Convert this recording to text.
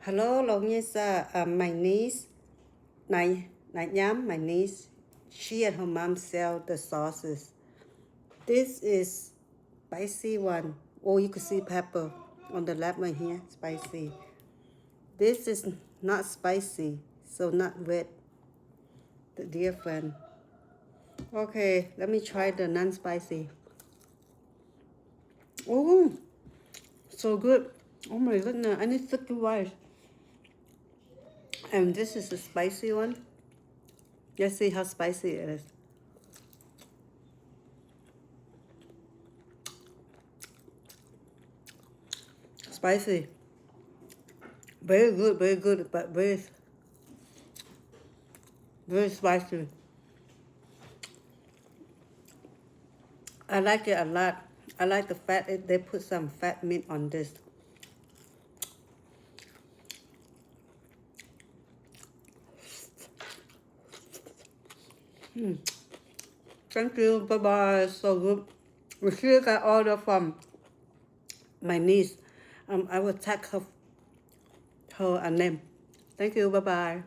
Hello, long yes, my niece, my niece, she and her mom sell the sauces. This is spicy one. Oh, you can see pepper on the left one here, spicy. This is not spicy, so not red. The different. Okay, let me try the non-spicy. Oh, so good. Oh my goodness, I need sticky rice. And this is the spicy one. Let's see how spicy it is. Spicy. Very good, but very spicy. I like it a lot. I like the fact that they put some fat meat on this. Thank you. Bye bye. So good. We still got order from my niece. I will tag her name. Thank you. Bye bye.